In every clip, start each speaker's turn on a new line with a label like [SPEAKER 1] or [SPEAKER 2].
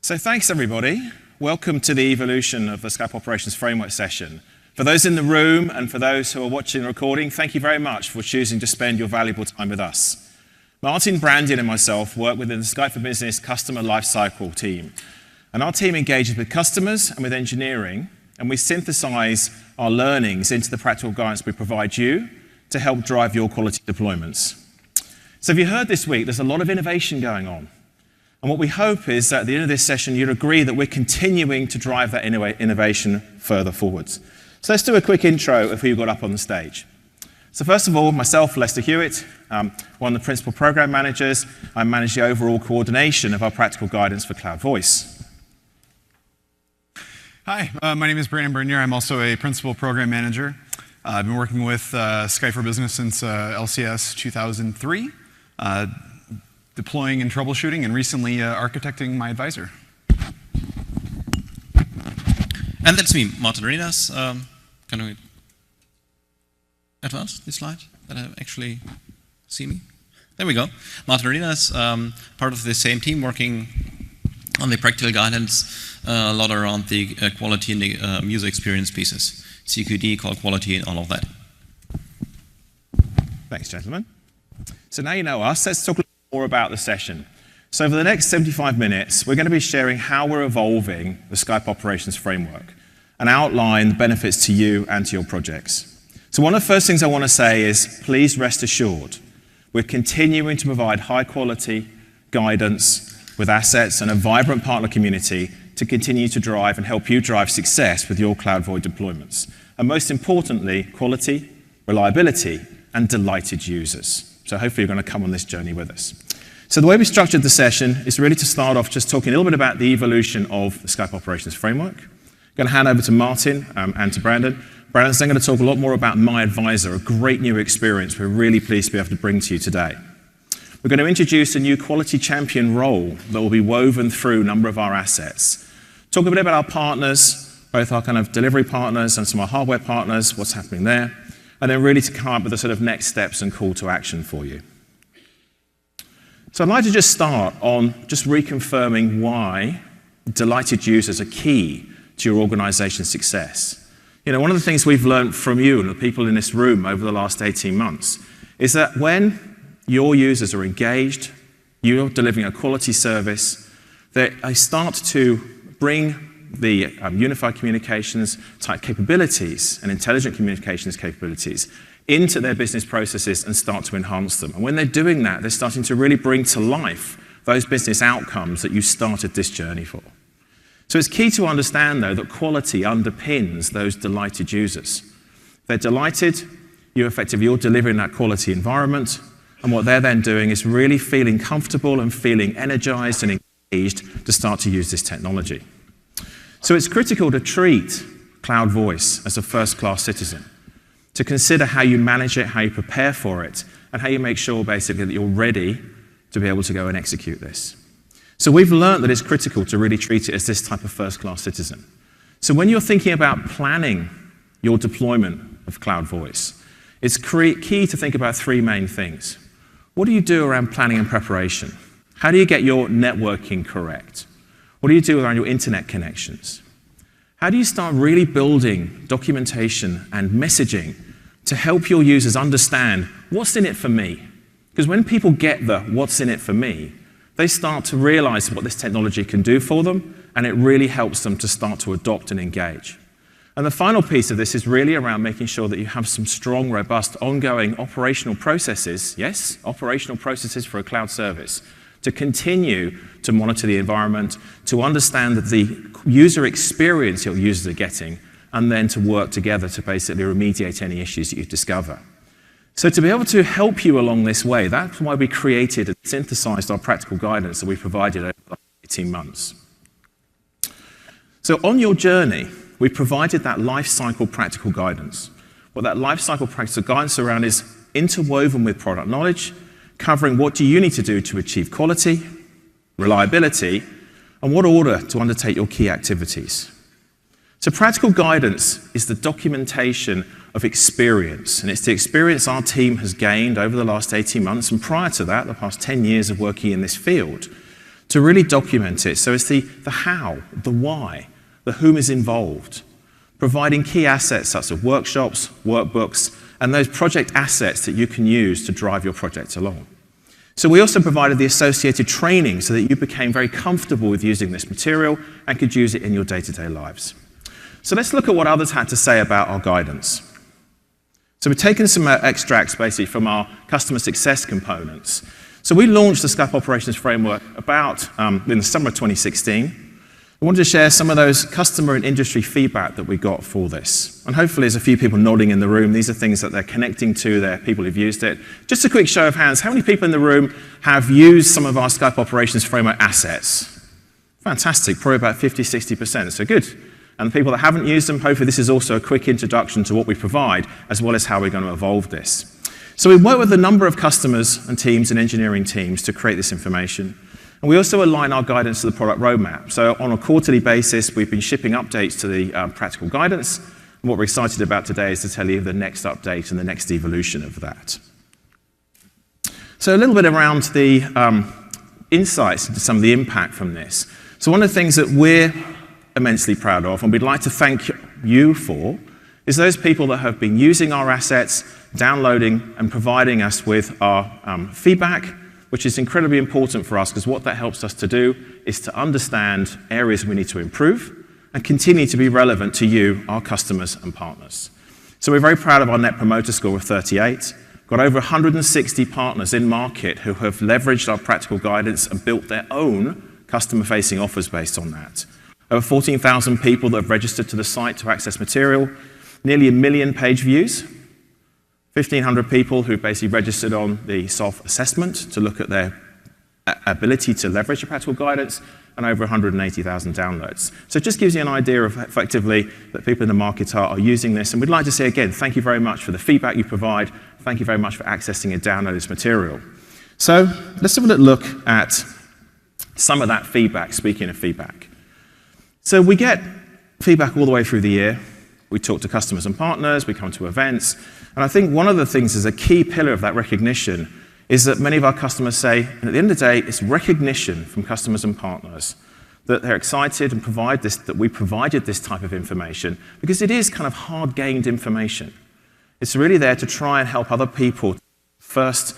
[SPEAKER 1] So thanks, everybody. Welcome to the evolution of the Skype Operations Framework session. For those in the room and for those who are watching the recording, thank you very much for choosing to spend your valuable time with us. Martin, Brandon, and myself work within the Skype for Business Customer Lifecycle team. And our team engages with customers and with engineering, and we synthesize our learnings into the practical guidance we provide you to help drive your quality deployments. So if you heard this week, there's a lot of innovation going on. And what we hope is that at the end of this session, you'd agree that we're continuing to drive that innovation further forwards. So let's do a quick intro of who you got up on the stage. So first of all, myself, Lester Hewitt, one of the principal program managers. I manage the overall coordination of our practical guidance for Cloud Voice.
[SPEAKER 2] Hi, my name is Brandon Bernier. I'm also a principal program manager. I've been working with Skype for Business since LCS 2003. Deploying and troubleshooting, and recently architecting my advisor.
[SPEAKER 3] And that's me, Martin Arenas. Can we advance this slide that I actually see me? There we go. Martin Arenas, part of the same team working on the practical guidance, a lot around the quality and the user experience pieces. CQD, call quality, and all of that.
[SPEAKER 1] Thanks, gentlemen. So now you know us. Let's talk more about the session. So for the next 75 minutes, we're going to be sharing how we're evolving the Skype Operations Framework and outline the benefits to you and to your projects. So one of the first things I want to say is, please rest assured, we're continuing to provide high quality guidance with assets and a vibrant partner community to continue to drive and help you drive success with your Cloud Void deployments. And most importantly, quality, reliability, and delighted users. So hopefully you're going to come on this journey with us. So the way we structured the session is really to start off just talking a little bit about the evolution of the Skype Operations Framework. I'm going to hand over to Martin and to Brandon. Brandon's then going to talk a lot more about My Advisor, a great new experience we're really pleased to be able to bring to you today. We're going to introduce a new quality champion role that will be woven through a number of our assets. Talk a bit about our partners, both our kind of delivery partners and some of our hardware partners, what's happening there. And then really to come up with the sort of next steps and call to action for you. So I'd like to just start on just reconfirming why delighted users are key to your organization's success. You know, one of the things we've learned from you and the people in this room over the last 18 months is that when your users are engaged, you're delivering a quality service, they start to bring the unified communications type capabilities and intelligent communications capabilities into their business processes and start to enhance them. And when they're doing that, they're starting to really bring to life those business outcomes that you started this journey for. So it's key to understand, though, that quality underpins those delighted users. They're delighted, you're delivering that quality environment, and what they're then doing is really feeling comfortable and feeling energized and engaged to start to use this technology. So it's critical to treat Cloud Voice as a first-class citizen, to consider how you manage it, how you prepare for it, and how you make sure basically that you're ready to be able to go and execute this. So we've learned that it's critical to really treat it as this type of first-class citizen. So when you're thinking about planning your deployment of Cloud Voice, it's key to think about three main things. What do you do around planning and preparation? How do you get your networking correct? What do you do around your internet connections? How do you start really building documentation and messaging to help your users understand what's in it for me? Because when people get the what's in it for me, they start to realize what this technology can do for them, and it really helps them to start to adopt and engage. And the final piece of this is really around making sure that you have some strong, robust, ongoing operational processes, yes, operational processes for a cloud service, to continue to monitor the environment, to understand that the user experience your users are getting, and then to work together to basically remediate any issues that you discover. So to be able to help you along this way, that's why we created and synthesized our practical guidance that we provided over the last 18 months. So on your journey, we provided that life cycle practical guidance. What that life cycle practical guidance around is interwoven with product knowledge, covering what do you need to do to achieve quality, reliability, and what order to undertake your key activities. So practical guidance is the documentation of experience, and it's the experience our team has gained over the last 18 months, and prior to that, the past 10 years of working in this field, to really document it. So it's the how, the why, the whom is involved, providing key assets such as workshops, workbooks, and those project assets that you can use to drive your projects along. So we also provided the associated training so that you became very comfortable with using this material and could use it in your day-to-day lives. So let's look at what others had to say about our guidance. So we've taken some extracts basically from our customer success components. So we launched the Skype Operations Framework about in the summer of 2016. I wanted to share some of those customer and industry feedback that we got for this. And hopefully there's a few people nodding in the room. These are things that they're connecting to, they're people who've used it. Just a quick show of hands. How many people in the room have used some of our Skype Operations Framework assets? Fantastic, probably about 50, 60%, so good. And the people that haven't used them, hopefully this is also a quick introduction to what we provide, as well as how we're going to evolve this. So we work with a number of customers and teams and engineering teams to create this information. And we also align our guidance to the product roadmap. So on a quarterly basis, we've been shipping updates to the practical guidance. And what we're excited about today is to tell you the next update and the next evolution of that. So a little bit around the insights into some of the impact from this. So one of the things that we're immensely proud of, and we'd like to thank you for, is those people that have been using our assets, downloading and providing us with our feedback, which is incredibly important for us because what that helps us to do is to understand areas we need to improve and continue to be relevant to you, our customers and partners. So we're very proud of our Net Promoter Score of 38. Got over 160 partners in market who have leveraged our practical guidance and built their own customer-facing offers based on that. Over 14,000 people that have registered to the site to access material, nearly 1 million page views, 1,500 people who basically registered on the self-assessment to look at their ability to leverage the practical guidance, and over 180,000 downloads. So it just gives you an idea of effectively that people in the market are using this. And we'd like to say again, thank you very much for the feedback you provide. Thank you very much for accessing and downloading this material. So let's have a look at some of that feedback, speaking of feedback. So we get feedback all the way through the year. We talk to customers and partners, we come to events, and I think one of the things is a key pillar of that recognition is that many of our customers say, and at the end of the day, it's recognition from customers and partners that they're excited and that we provided this type of information because it is kind of hard-gained information. It's really there to try and help other people first,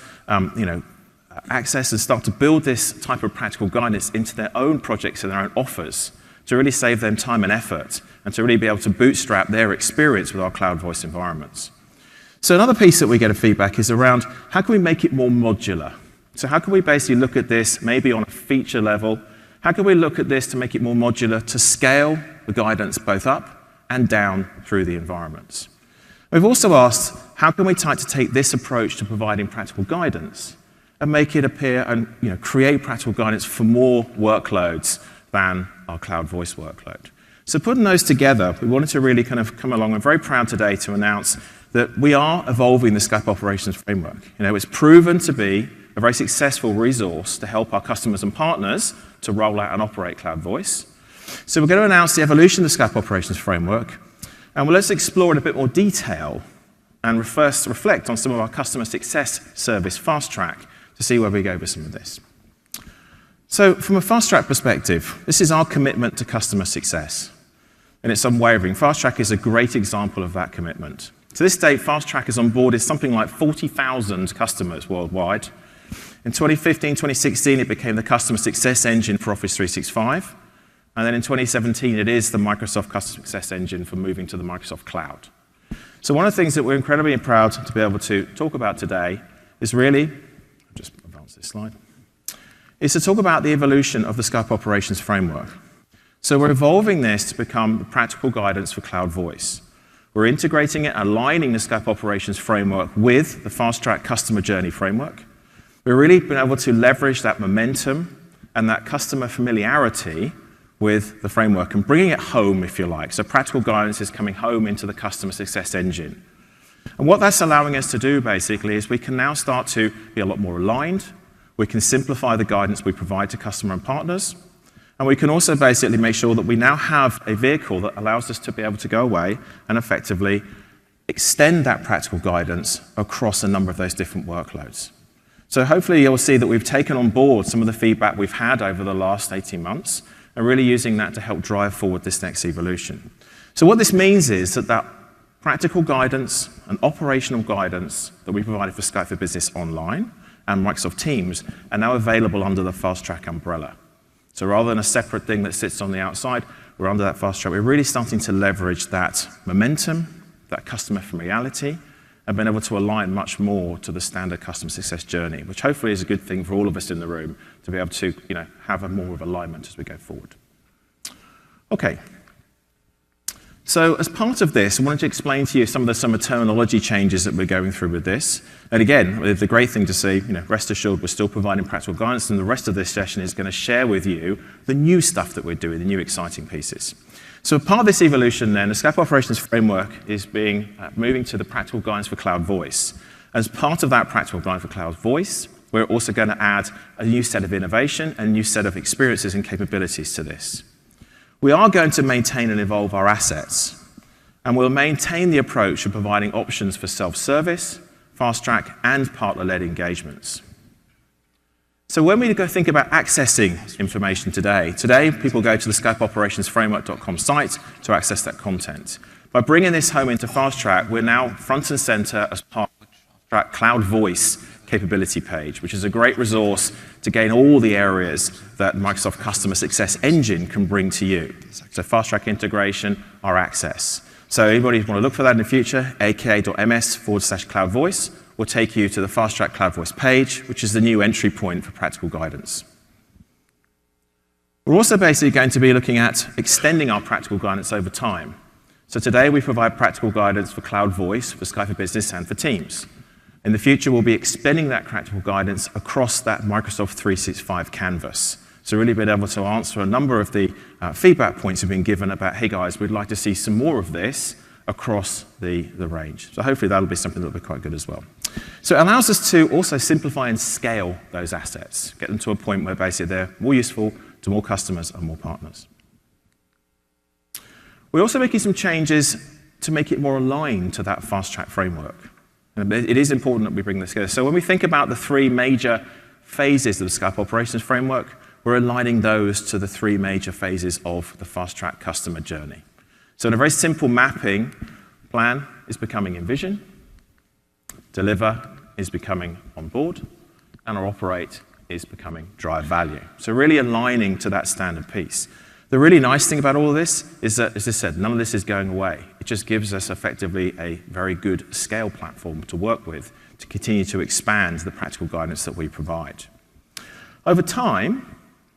[SPEAKER 1] access and start to build this type of practical guidance into their own projects and their own offers, to really save them time and effort, and to really be able to bootstrap their experience with our cloud voice environments. So another piece that we get of feedback is around how can we make it more modular? So how can we basically look at this maybe on a feature level? How can we look at this to make it more modular to scale the guidance both up and down through the environments? We've also asked, how can we try to take this approach to providing practical guidance and make it appear and create practical guidance for more workloads than our cloud voice workload? So putting those together, we wanted to really kind of come along. I'm very proud today to announce that we are evolving the Skype Operations Framework. It's proven to be a very successful resource to help our customers and partners to roll out and operate cloud voice. So we're going to announce the evolution of the Skype Operations Framework, and let's explore in a bit more detail and first reflect on some of our customer success service Fast Track to see where we go with some of this. So from a Fast Track perspective, this is our commitment to customer success. And it's unwavering. Fast Track is a great example of that commitment. To this date, Fast Track has onboarded something like 40,000 customers worldwide. In 2015, 2016, it became the customer success engine for Office 365. And then in 2017, it is the Microsoft customer success engine for moving to the Microsoft Cloud. So one of the things that we're incredibly proud to be able to talk about today is really, I'll just advance this slide, is to talk about the evolution of the Skype Operations Framework. So we're evolving this to become the practical guidance for cloud voice. We're integrating it, aligning the Skype Operations Framework with the Fast Track Customer Journey Framework. We've really been able to leverage that momentum and that customer familiarity with the framework and bringing it home, if you like. So practical guidance is coming home into the customer success engine. And what that's allowing us to do, basically, is we can now start to be a lot more aligned. We can simplify the guidance we provide to customer and partners. And we can also basically make sure that we now have a vehicle that allows us to be able to go away and effectively extend that practical guidance across a number of those different workloads. So hopefully you'll see that we've taken on board some of the feedback we've had over the last 18 months and really using that to help drive forward this next evolution. So what this means is that practical guidance and operational guidance that we provided for Skype for Business Online and Microsoft Teams are now available under the Fast Track umbrella. So rather than a separate thing that sits on the outside, we're under that Fast Track. We're really starting to leverage that momentum, that customer familiarity, and been able to align much more to the standard customer success journey, which hopefully is a good thing for all of us in the room to be able to have a more of alignment as we go forward. Okay. So as part of this, I wanted to explain to you some of the terminology changes that we're going through with this. And again, the great thing to see, rest assured we're still providing practical guidance, and the rest of this session is going to share with you the new stuff that we're doing, the new exciting pieces. So part of this evolution then, the Skype Operations Framework is moving to the Practical Guidance for Cloud Voice. As part of that Practical Guidance for Cloud Voice, we're also going to add a new set of innovation and a new set of experiences and capabilities to this. We are going to maintain and evolve our assets, and we'll maintain the approach of providing options for self-service, fast track, and partner-led engagements. So when we go think about accessing information today people go to the skypeoperationsframework.com site to access that content. By bringing this home into Fast Track, we're now front and center as part of the Fast Track Cloud Voice capability page, which is a great resource to gain all the areas that Microsoft Customer Success Engine can bring to you. So Fast Track integration, our access. So anybody who want to look for that in the future, aka.ms/Cloud Voice will take you to the Fast Track Cloud Voice page, which is the new entry point for practical guidance. We're also basically going to be looking at extending our practical guidance over time. So today we provide practical guidance for Cloud Voice, for Skype for Business, and for Teams. In the future, we'll be extending that practical guidance across that Microsoft 365 canvas. So really being able to answer a number of the feedback points we've been given about, hey guys, we'd like to see some more of this across the range. So hopefully that'll be something that'll be quite good as well. So it allows us to also simplify and scale those assets, get them to a point where basically they're more useful to more customers and more partners. We're also making some changes to make it more aligned to that Fast Track framework. And it is important that we bring this together. So when we think about the three major phases of the Skype Operations Framework, we're aligning those to the three major phases of the Fast Track customer journey. So in a very simple mapping, plan is becoming envision, deliver is becoming onboard, and our operate is becoming drive value. So really aligning to that standard piece. The really nice thing about all of this is that, as I said, none of this is going away. It just gives us effectively a very good scale platform to work with to continue to expand the practical guidance that we provide. Over time,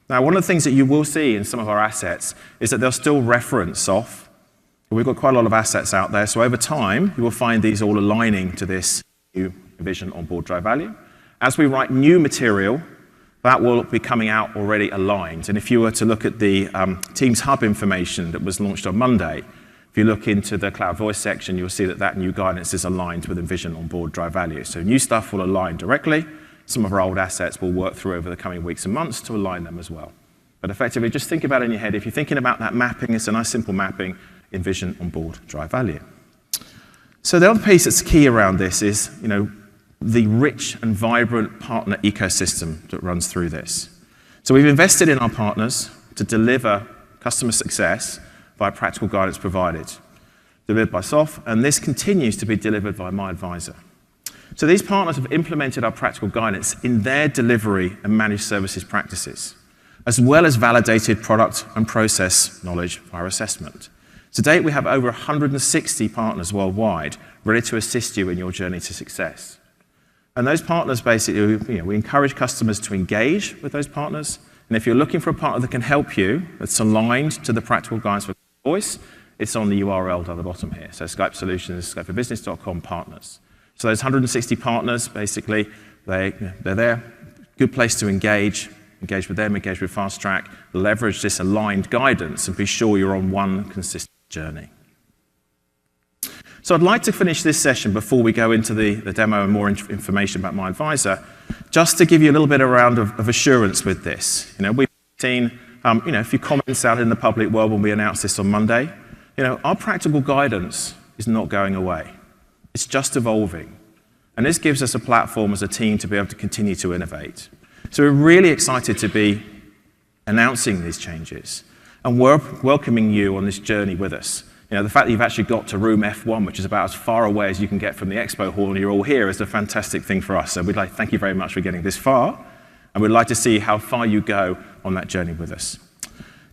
[SPEAKER 1] now one of the things that you will see in some of our assets is that they'll still reference off. We've got quite a lot of assets out there, so over time, you will find these all aligning to this new vision onboard drive value. As we write new material, that will be coming out already aligned. And if you were to look at the Teams Hub information that was launched on Monday, if you look into the Cloud Voice section, you'll see that that new guidance is aligned with Envision onboard drive value. So new stuff will align directly. Some of our old assets will work through over the coming weeks and months to align them as well. But effectively, just think about it in your head. If you're thinking about that mapping, it's a nice simple mapping, Envision onboard drive value. So the other piece that's key around this is, the rich and vibrant partner ecosystem that runs through this. So we've invested in our partners to deliver customer success via practical guidance provided, delivered by SOF, and this continues to be delivered by my advisor. So these partners have implemented our practical guidance in their delivery and managed services practices, as well as validated product and process knowledge via assessment. To date, we have over 160 partners worldwide ready to assist you in your journey to success. And those partners basically, we encourage customers to engage with those partners. And if you're looking for a partner that can help you, that's aligned to the practical guidance for voice, it's on the URL down the bottom here. So Skype Solutions, skypeforbusiness.com partners. So those 160 partners, basically, they're there. Good place to engage with them, engage with Fast Track, leverage this aligned guidance and be sure you're on one consistent journey. So I'd like to finish this session before we go into the demo and more information about my advisor, just to give you a little bit around of assurance with this. We've seen a few comments out in the public world when we announced this on Monday. Our practical guidance is not going away. It's just evolving. And this gives us a platform as a team to be able to continue to innovate. So we're really excited to be announcing these changes and welcoming you on this journey with us. You know, the fact that you've actually got to room F1, which is about as far away as you can get from the expo hall, and you're all here, is a fantastic thing for us. So we'd like to thank you very much for getting this far, and we'd like to see how far you go on that journey with us.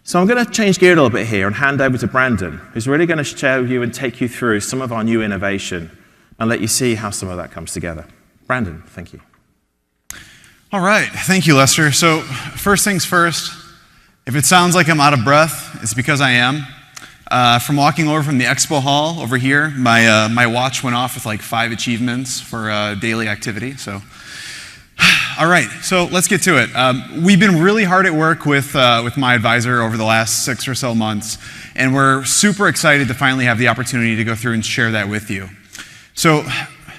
[SPEAKER 1] So I'm going to change gear a little bit here and hand over to Brandon, who's really going to show you and take you through some of our new innovation and let you see how some of that comes together. Brandon, thank you.
[SPEAKER 2] All right, thank you, Lester. So first things first, if it sounds like I'm out of breath, it's because I am. From walking over from the expo hall over here, my watch went off with like 5 achievements for daily activity. So, all right, so let's get to it. We've been really hard at work with my advisor over the last 6 or so months, and we're super excited to finally have the opportunity to go through and share that with you. So,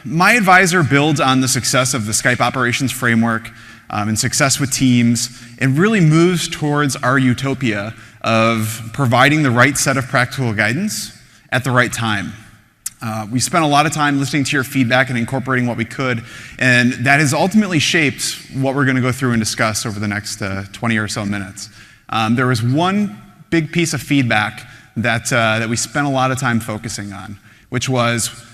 [SPEAKER 2] my advisor builds on the success of the Skype Operations Framework and success with teams, and really moves towards our utopia of providing the right set of practical guidance at the right time. We spent a lot of time listening to your feedback and incorporating what we could, and that has ultimately shaped what we're going to go through and discuss over the next 20 or so minutes. There was one big piece of feedback that we spent a lot of time focusing on, which was,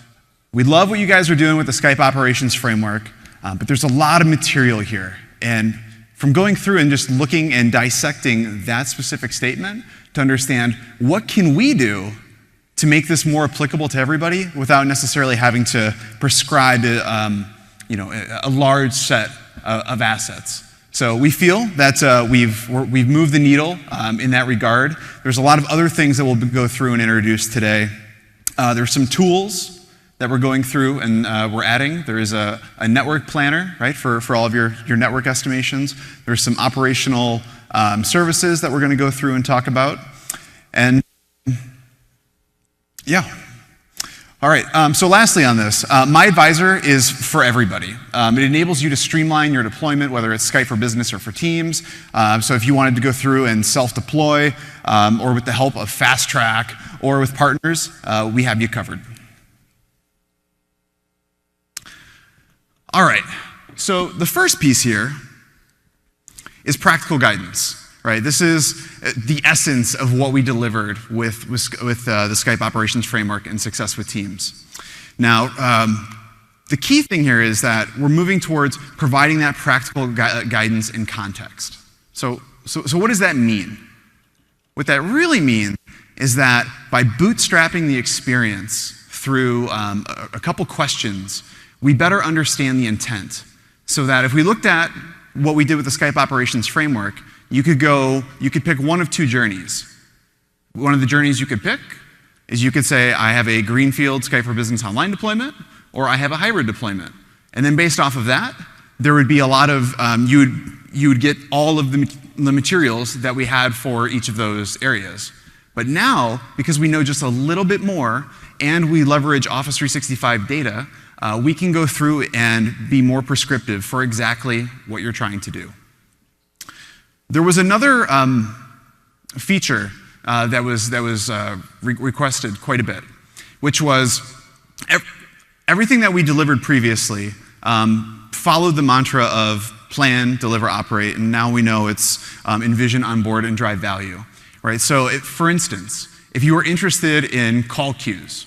[SPEAKER 2] we love what you guys are doing with the Skype Operations Framework, but there's a lot of material here. And from going through and just looking and dissecting that specific statement to understand what can we do to make this more applicable to everybody without necessarily having to prescribe a large set of assets. So we feel that we've moved the needle in that regard. There's a lot of other things that we'll go through and introduce today. There's some tools that we're going through and we're adding. There is a network planner, right, for all of your network estimations. There's some operational services that we're going to go through and talk about. And yeah. All right, so lastly on this, My Advisor is for everybody. It enables you to streamline your deployment, whether it's Skype for Business or for Teams. So if you wanted to go through and self-deploy, or with the help of Fast Track, or with partners, we have you covered. All right, so the first piece here is practical guidance, right? This is the essence of what we delivered with the Skype Operations Framework and Success with Teams. Now, the key thing here is that we're moving towards providing that practical guidance in context. So what does that mean? What that really means is that by bootstrapping the experience through a couple questions, we better understand the intent, so that if we looked at what we did with the Skype Operations Framework, you could pick one of 2 journeys. One of the journeys you could pick is you could say, I have a greenfield Skype for Business online deployment, or I have a hybrid deployment. And then based off of that, there would be a lot of, you would get all of the materials that we had for each of those areas. But now, because we know just a little bit more, and we leverage Office 365 data, we can go through and be more prescriptive for exactly what you're trying to do. There was another feature that was requested quite a bit, which was everything that we delivered previously followed the mantra of plan, deliver, operate, and now we know it's envision, onboard, and drive value. Right? So, for instance, if you were interested in call queues,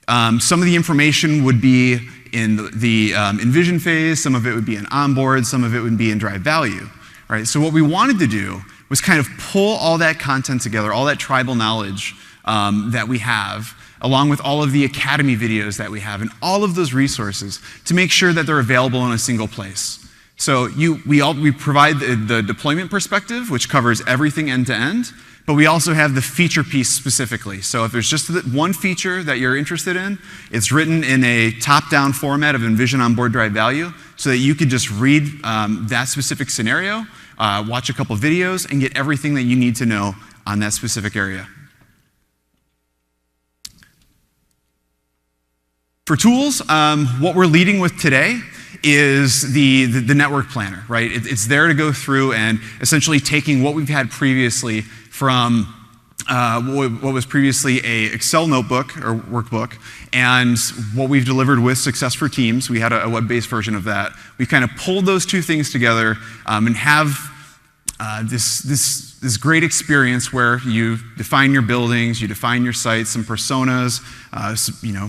[SPEAKER 2] some of the information would be in the envision phase, some of it would be in onboard, some of it would be in drive value. Right? So what we wanted to do was kind of pull all that content together, all that tribal knowledge that we have, along with all of the Academy videos that we have, and all of those resources to make sure that they're available in a single place. So we provide the deployment perspective, which covers everything end to end, but we also have the feature piece specifically. So if there's just one feature that you're interested in, it's written in a top-down format of envision, onboard, drive value, so that you could just read that specific scenario, watch a couple videos, and get everything that you need to know on that specific area. For tools, what we're leading with today is the network planner, right? It's there to go through and essentially taking what we've had previously from what was previously a Excel notebook or workbook, and what we've delivered with Success for Teams. We had a web-based version of that. We kind of pulled those two things together and have this great experience where you define your buildings, you define your sites, some personas,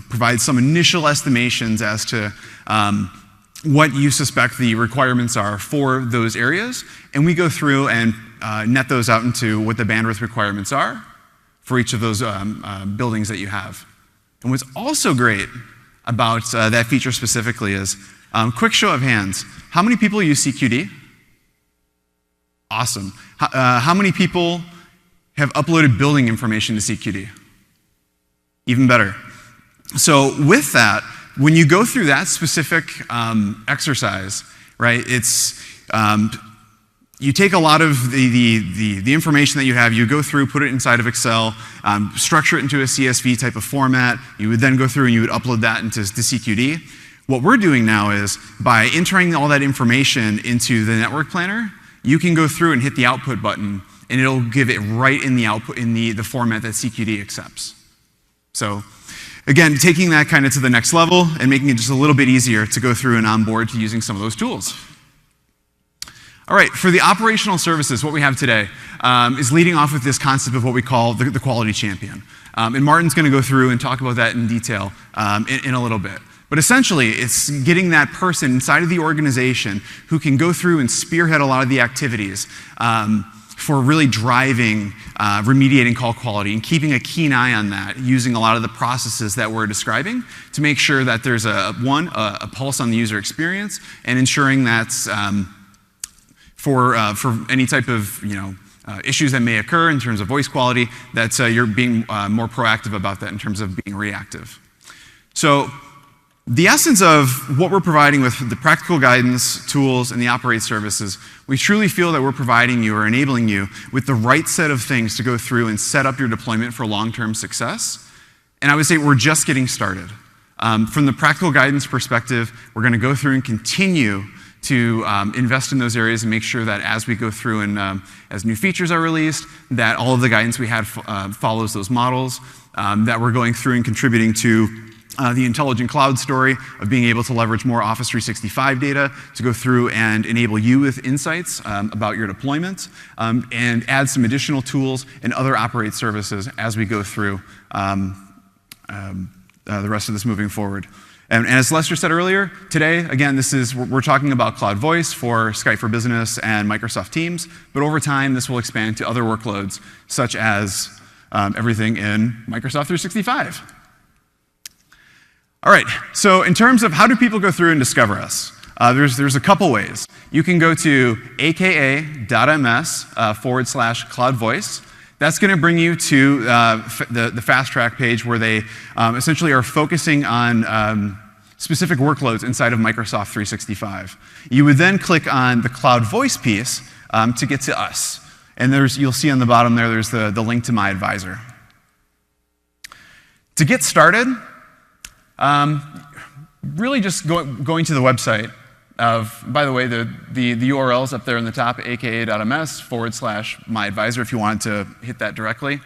[SPEAKER 2] provide some initial estimations as to what you suspect the requirements are for those areas, and we go through and net those out into what the bandwidth requirements are for each of those buildings that you have. And what's also great about that feature specifically is, quick show of hands, how many people use CQD? Awesome. How many people have uploaded building information to CQD? Even better. So with that, when you go through that specific exercise, right, it's you take a lot of the information that you have, you go through, put it inside of Excel, structure it into a CSV type of format. You would then go through and you would upload that into CQD. What we're doing now is, by entering all that information into the network planner, you can go through and hit the output button, and it'll give it right in the output in the format that CQD accepts. So again, taking that kind of to the next level and making it just a little bit easier to go through and onboard to using some of those tools. All right, for the operational services, what we have today is leading off with this concept of what we call the quality champion. And Martin's going to go through and talk about that in detail in a little bit. But essentially, it's getting that person inside of the organization who can go through and spearhead a lot of the activities for really driving, remediating call quality and keeping a keen eye on that, using a lot of the processes that we're describing to make sure that there's a pulse on the user experience, and ensuring that for any type of issues that may occur in terms of voice quality, that you're being more proactive about that in terms of being reactive. So the essence of what we're providing with the practical guidance, tools, and the operate services, we truly feel that we're providing you or enabling you with the right set of things to go through and set up your deployment for long-term success. And I would say we're just getting started. From the practical guidance perspective, we're going to go through and continue to invest in those areas and make sure that as we go through and as new features are released, that all of the guidance we had follows those models, that we're going through and contributing to the intelligent cloud story of being able to leverage more Office 365 data to go through and enable you with insights about your deployment, and add some additional tools and other operate services as we go through the rest of this moving forward. And as Lester said earlier, today, again, we're talking about Cloud Voice for Skype for Business and Microsoft Teams, but over time, this will expand to other workloads, such as everything in Microsoft 365. All right, so in terms of how do people go through and discover us, there's a couple ways. You can go to aka.ms/Cloud Voice. That's going to bring you to the fast track page where they essentially are focusing on specific workloads inside of Microsoft 365. You would then click on the Cloud Voice piece to get to us. And you'll see on the bottom there's the link to my advisor. To get started, really just going to the website by the way, the URL's up there in the top, aka.ms/myadvisor if you wanted to hit that directly.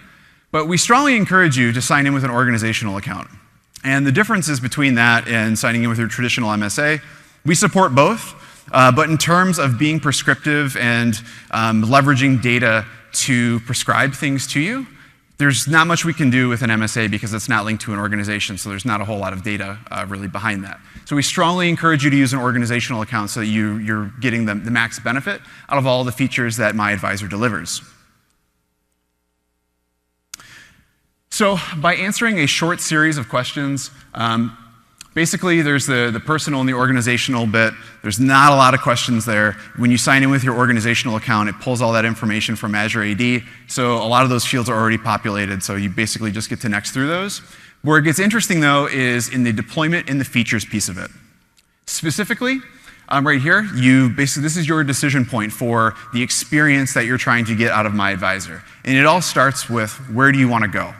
[SPEAKER 2] But we strongly encourage you to sign in with an organizational account. And the differences between that and signing in with your traditional MSA, we support both, but in terms of being prescriptive and leveraging data to prescribe things to you, there's not much we can do with an MSA because it's not linked to an organization, so there's not a whole lot of data really behind that. So we strongly encourage you to use an organizational account so that you're getting the max benefit out of all the features that my advisor delivers. So by answering a short series of questions, basically there's the personal and the organizational bit. There's not a lot of questions there. When you sign in with your organizational account, it pulls all that information from Azure AD. So a lot of those fields are already populated, so you basically just get to next through those. Where it gets interesting though is in the deployment and the features piece of it. Specifically, right here, this is your decision point for the experience that you're trying to get out of my advisor. And it all starts with, where do you want to go?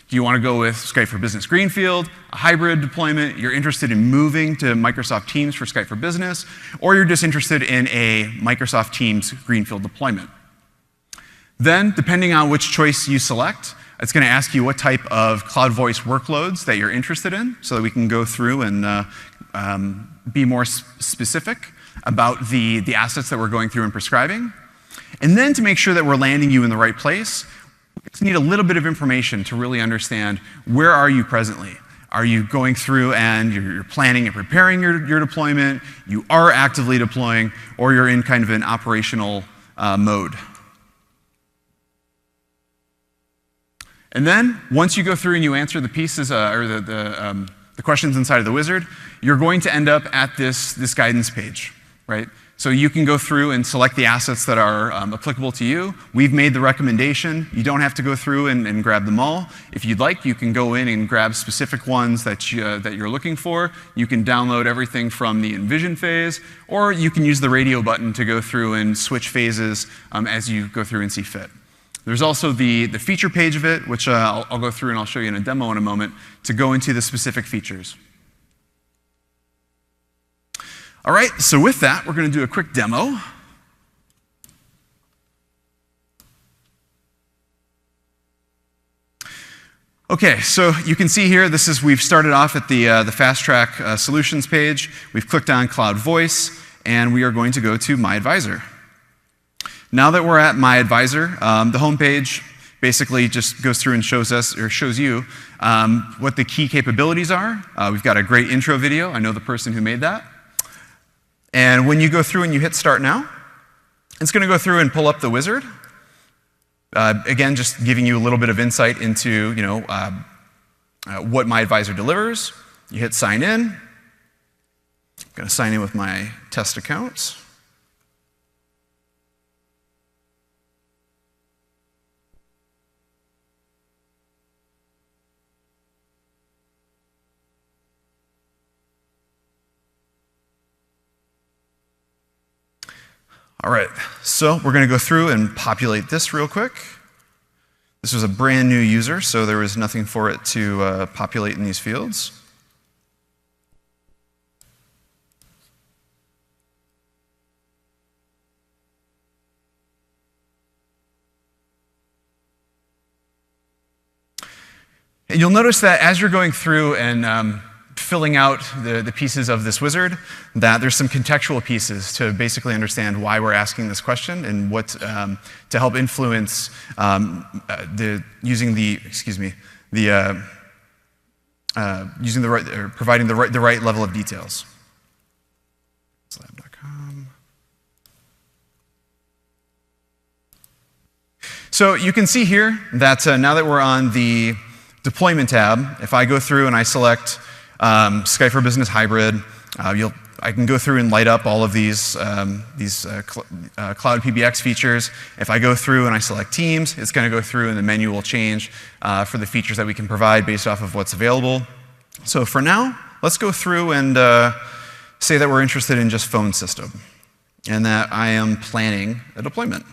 [SPEAKER 2] Do you want to go with Skype for Business Greenfield, a hybrid deployment? You're interested in moving to Microsoft Teams for Skype for Business, or you're just interested in a Microsoft Teams Greenfield deployment. Then, depending on which choice you select, it's going to ask you what type of Cloud Voice workloads that you're interested in, so that we can go through and be more specific about the assets that we're going through and prescribing. And then to make sure that we're landing you in the right place, we just need a little bit of information to really understand where are you presently. Are you going through and you're planning and preparing your deployment, you are actively deploying, or you're in kind of an operational mode. And then, once you go through and you answer the pieces, or the questions inside of the wizard, you're going to end up at this guidance page, right? So you can go through and select the assets that are applicable to you. We've made the recommendation. You don't have to go through and grab them all. If you'd like, you can go in and grab specific ones that you're looking for. You can download everything from the envision phase, or you can use the radio button to go through and switch phases as you go through and see fit. There's also the feature page of it, which I'll go through and I'll show you in a demo in a moment, to go into the specific features. All right, so with that, we're going to do a quick demo. Okay, so you can see here, we've started off at the Fast Track Solutions page. We've clicked on Cloud Voice, and we are going to go to My Advisor. Now that we're at My Advisor, the home page basically just goes through and shows you what the key capabilities are. We've got a great intro video. I know the person who made that. And when you go through and you hit Start Now, it's going to go through and pull up the wizard. Again, just giving you a little bit of insight into what My Advisor delivers. You hit Sign In. I'm going to sign in with my test account. All right, so we're going to go through and populate this real quick. This was a brand new user, so there was nothing for it to populate in these fields. And you'll notice that as you're going through and filling out the pieces of this wizard, that there's some contextual pieces to basically understand why we're asking this question and what to help influence providing the right level of details. Slab.com. So you can see here that now that we're on the deployment tab, if I go through and I select Skype for Business Hybrid, I can go through and light up all of these Cloud PBX features. If I go through and I select Teams, it's going to go through and the menu will change for the features that we can provide based off of what's available. So for now, let's go through and say that we're interested in just phone system and that I am planning a deployment.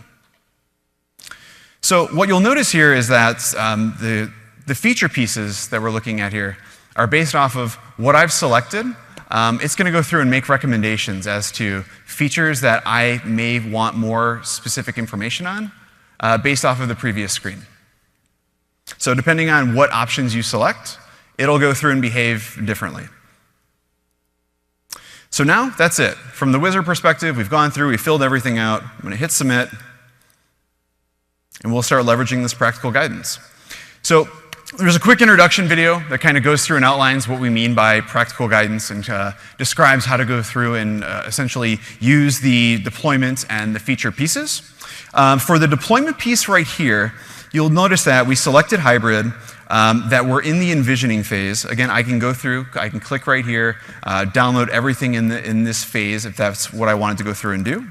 [SPEAKER 2] So what you'll notice here is that the feature pieces that we're looking at here are based off of what I've selected. It's going to go through and make recommendations as to features that I may want more specific information on based off of the previous screen. So depending on what options you select, it'll go through and behave differently. So now, that's it. From the wizard perspective, we've gone through, we filled everything out. I'm going to hit Submit, and we'll start leveraging this practical guidance. So there's a quick introduction video that kind of goes through and outlines what we mean by practical guidance and describes how to go through and essentially use the deployment and the feature pieces. For the deployment piece right here, you'll notice that we selected hybrid, that we're in the envisioning phase. Again, I can go through, I can click right here, download everything in this phase if that's what I wanted to go through and do.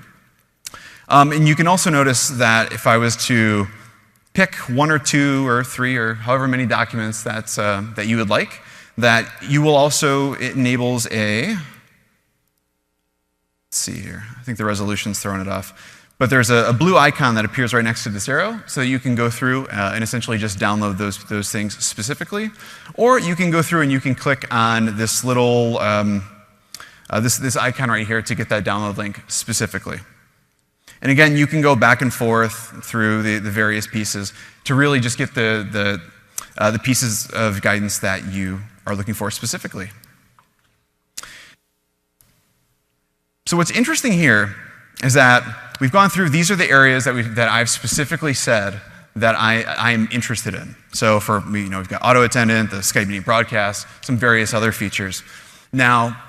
[SPEAKER 2] And you can also notice that if I was to pick 1 or 2 or 3 or however many documents that you would like, that you will also, it enables let's see here, I think the resolution's throwing it off, but there's a blue icon that appears right next to this arrow so that you can go through and essentially just download those things specifically, or you can go through and you can click on this little, this icon right here to get that download link specifically. And again, you can go back and forth through the various pieces to really just get the pieces of guidance that you are looking for specifically. So what's interesting here is that we've gone through, these are the areas that I've specifically said that I am interested in. So for me, we've got auto attendant, the Skype meeting broadcast, some various other features. Now,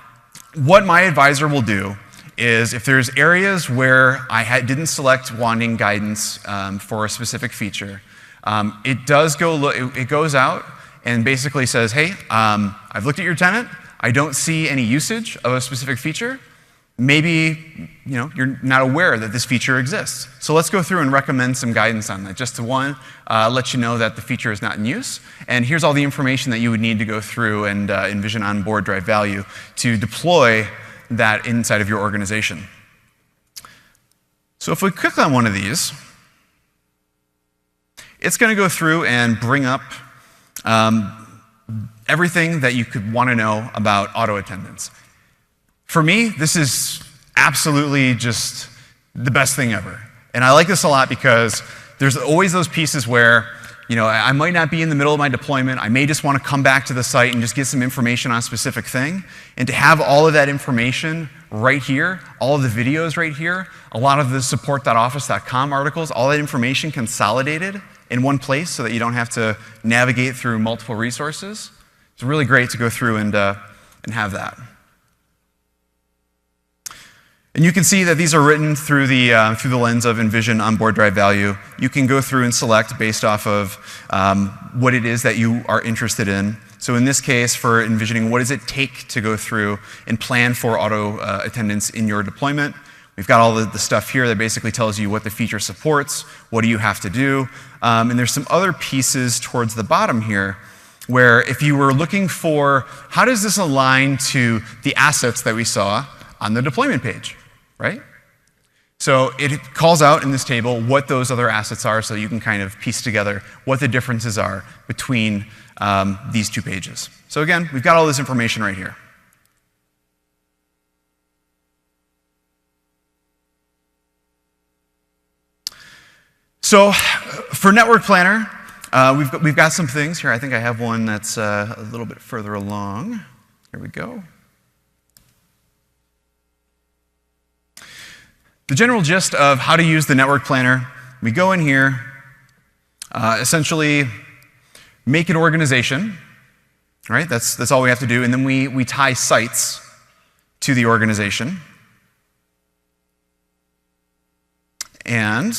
[SPEAKER 2] what my advisor will do is if there's areas where I didn't select wanting guidance for a specific feature, it goes out and basically says, hey, I've looked at your tenant, I don't see any usage of a specific feature. Maybe you're not aware that this feature exists. So let's go through and recommend some guidance on that. Just to let you know that the feature is not in use. And here's all the information that you would need to go through and envision onboard drive value to deploy that inside of your organization. So if we click on one of these, it's going to go through and bring up everything that you could want to know about auto attendance. For me, this is absolutely just the best thing ever. And I like this a lot because there's always those pieces where I might not be in the middle of my deployment. I may just want to come back to the site and just get some information on a specific thing. And to have all of that information right here, all of the videos right here, a lot of the support.office.com articles, all that information consolidated in one place so that you don't have to navigate through multiple resources. It's really great to go through and have that. And you can see that these are written through the lens of Envision onboard drive value. You can go through and select based off of what it is that you are interested in. So in this case, for envisioning, what does it take to go through and plan for auto attendance in your deployment? We've got all the stuff here that basically tells you what the feature supports, what do you have to do, and there's some other pieces towards the bottom here where if you were looking for how does this align to the assets that we saw on the deployment page, right? So it calls out in this table what those other assets are so you can kind of piece together what the differences are between these two pages. So again, we've got all this information right here. So for Network Planner, we've got some things here. I think I have one that's a little bit further along. Here we go. The general gist of how to use the Network Planner, we go in here, essentially make an organization, right? That's all we have to do, and then we tie sites to the organization. And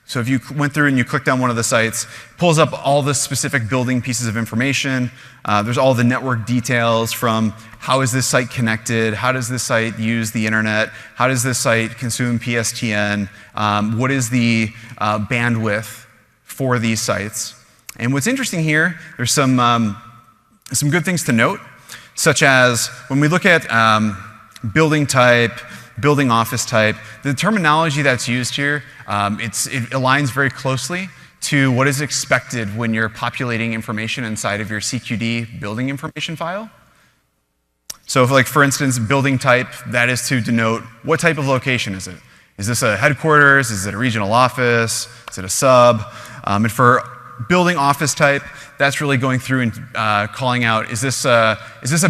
[SPEAKER 2] so if you went through and you clicked on one of the sites, it pulls up all the specific building pieces of information. There's all the network details from how is this site connected, how does this site use the internet, how does this site consume PSTN, what is the bandwidth for these sites. And what's interesting here, there's some good things to note, such as when we look at building type, building office type, the terminology that's used here, it aligns very closely to what is expected when you're populating information inside of your CQD building information file. So for instance, building type, that is to denote what type of location is it? Is this a headquarters? Is it a regional office? Is it a sub? And for building office type, that's really going through and calling out, is this a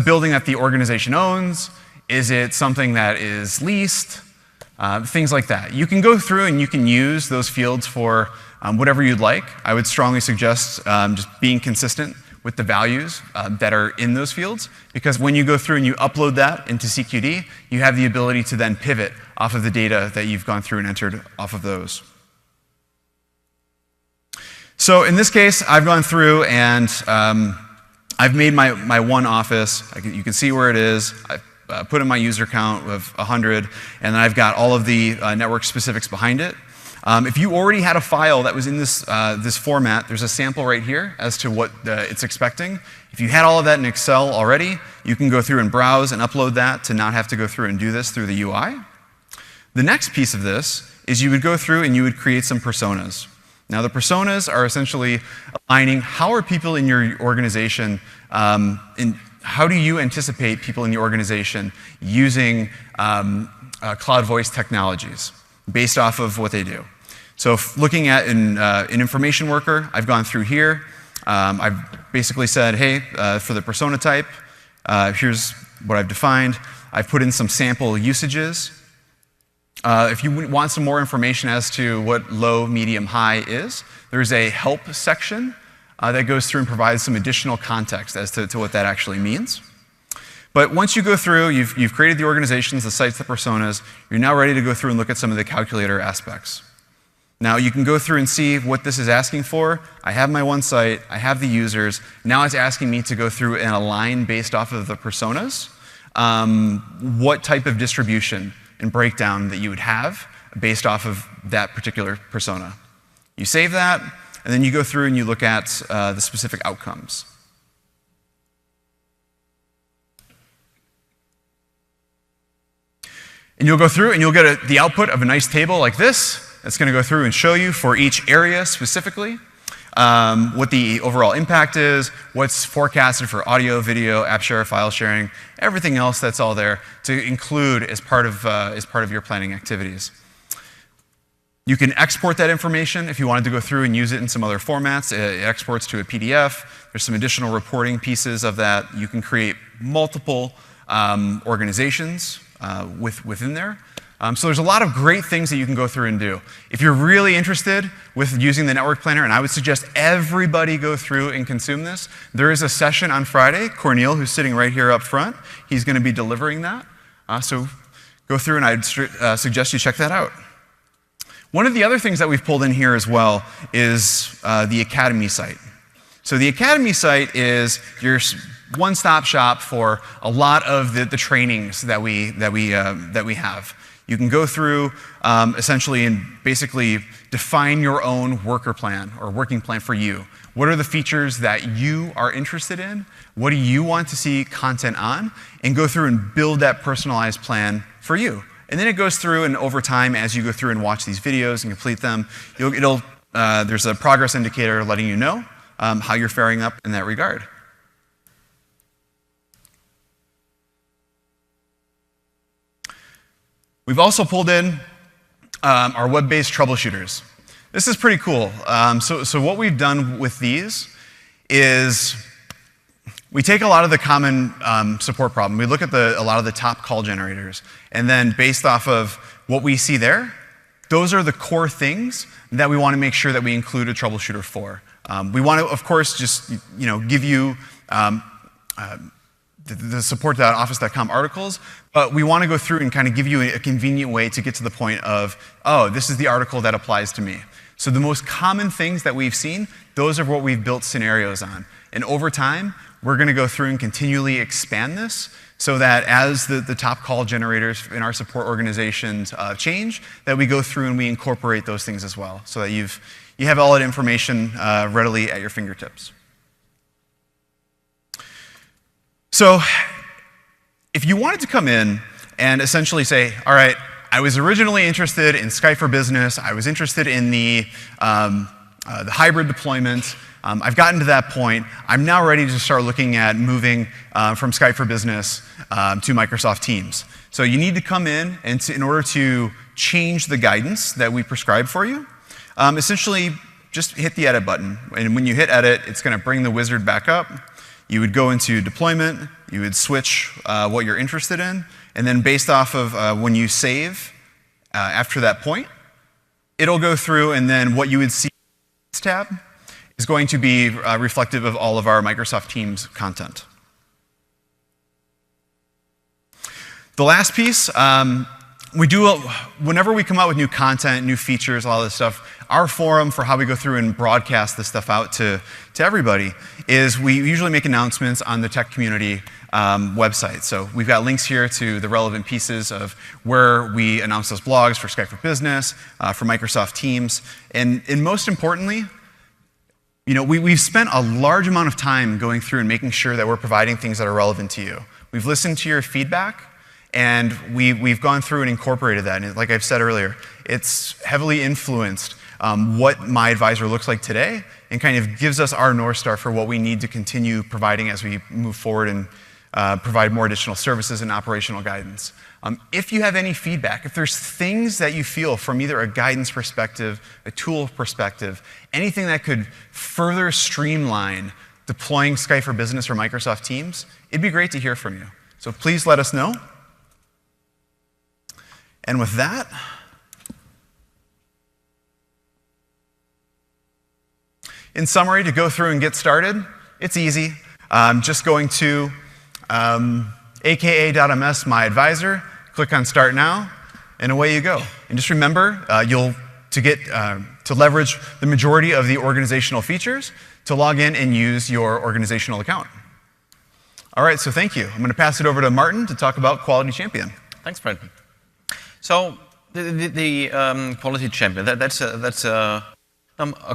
[SPEAKER 2] building that the organization owns? Is it something that is leased? Things like that. You can go through and you can use those fields for whatever you'd like. I would strongly suggest just being consistent with the values that are in those fields, because when you go through and you upload that into CQD, you have the ability to then pivot off of the data that you've gone through and entered off of those. So in this case, I've gone through and I've made my one office. You can see where it is. I've put in my user count of 100, and then I've got all of the network specifics behind it. If you already had a file that was in this format, there's a sample right here as to what it's expecting. If you had all of that in Excel already, you can go through and browse and upload that to not have to go through and do this through the UI. The next piece of this is you would go through and you would create some personas. Now the personas are essentially aligning how are people in your organization, how do you anticipate people in the organization using cloud voice technologies? based off of what they do. So looking at an information worker, I've gone through here. I've basically said, hey, for the persona type, here's what I've defined. I've put in some sample usages. If you want some more information as to what low, medium, high is, there's a help section that goes through and provides some additional context as to what that actually means. But once you go through, you've created the organizations, the sites, the personas, you're now ready to go through and look at some of the calculator aspects. Now you can go through and see what this is asking for. I have my one site, I have the users. Now it's asking me to go through and align based off of the personas, what type of distribution and breakdown that you would have based off of that particular persona. You save that, and then you go through and you look at the specific outcomes. And you'll go through and you'll get the output of a nice table like this. That's going to go through and show you for each area specifically what the overall impact is, what's forecasted for audio, video, app share, file sharing, everything else that's all there to include as part of your planning activities. You can export that information if you wanted to go through and use it in some other formats. It exports to a PDF. There's some additional reporting pieces of that. You can create multiple organizations within there. So there's a lot of great things that you can go through and do. If you're really interested with using the network planner, and I would suggest everybody go through and consume this, there is a session on Friday. Cornel, who's sitting right here up front, he's going to be delivering that. So go through and I'd suggest you check that out. One of the other things that we've pulled in here as well is the Academy site. So the Academy site is your one-stop shop for a lot of the trainings that we have. You can go through essentially and basically define your own worker plan or working plan for you. What are the features that you are interested in? What do you want to see content on? And go through and build that personalized plan for you. And then it goes through and over time, as you go through and watch these videos and complete them, there's a progress indicator letting you know how you're faring up in that regard. We've also pulled in our web-based troubleshooters. This is pretty cool. So what we've done with these is we take a lot of the common support problem. We look at a lot of the top call generators, and then based off of what we see there, those are the core things that we want to make sure that we include a troubleshooter for. We want to, of course, just give you the support.office.com articles, but we want to go through and kind of give you a convenient way to get to the point of, oh, this is the article that applies to me. So the most common things that we've seen, those are what we've built scenarios on. And over time, we're going to go through and continually expand this so that as the top call generators in our support organizations change, that we go through and we incorporate those things as well, so that you have all that information readily at your fingertips. So if you wanted to come in and essentially say, all right, I was originally interested in Skype for Business, I was interested in the hybrid deployment, I've gotten to that point, I'm now ready to start looking at moving from Skype for Business to Microsoft Teams. So you need to come in and in order to change the guidance that we prescribe for you, essentially just hit the edit button. And when you hit edit, it's going to bring the wizard back up. You would go into deployment, you would switch what you're interested in, and then based off of when you save after that point, it'll go through and then what you would see in this tab is going to be reflective of all of our Microsoft Teams content. The last piece, whenever we come out with new content, new features, all this stuff, our forum for how we go through and broadcast this stuff out to everybody is we usually make announcements on the tech community website. So we've got links here to the relevant pieces of where we announce those blogs for Skype for Business, for Microsoft Teams, and most importantly, we've spent a large amount of time going through and making sure that we're providing things that are relevant to you. We've listened to your feedback, and we've gone through and incorporated that. And like I've said earlier, it's heavily influenced what My Advisor looks like today and kind of gives us our North Star for what we need to continue providing as we move forward and provide more additional services and operational guidance. If you have any feedback, if there's things that you feel from either a guidance perspective, a tool perspective, anything that could further streamline deploying Skype for Business or Microsoft Teams, it'd be great to hear from you. So please let us know. And with that, in summary, to go through and get started, it's easy. Just going to aka.ms, my advisor, click on Start Now, and away you go. And just remember, to leverage the majority of the organizational features, to log in and use your organizational account. All right, so thank you. I'm going to pass it over to Martin to talk about Quality Champion.
[SPEAKER 3] Thanks, Brendan. So the Quality Champion, that's a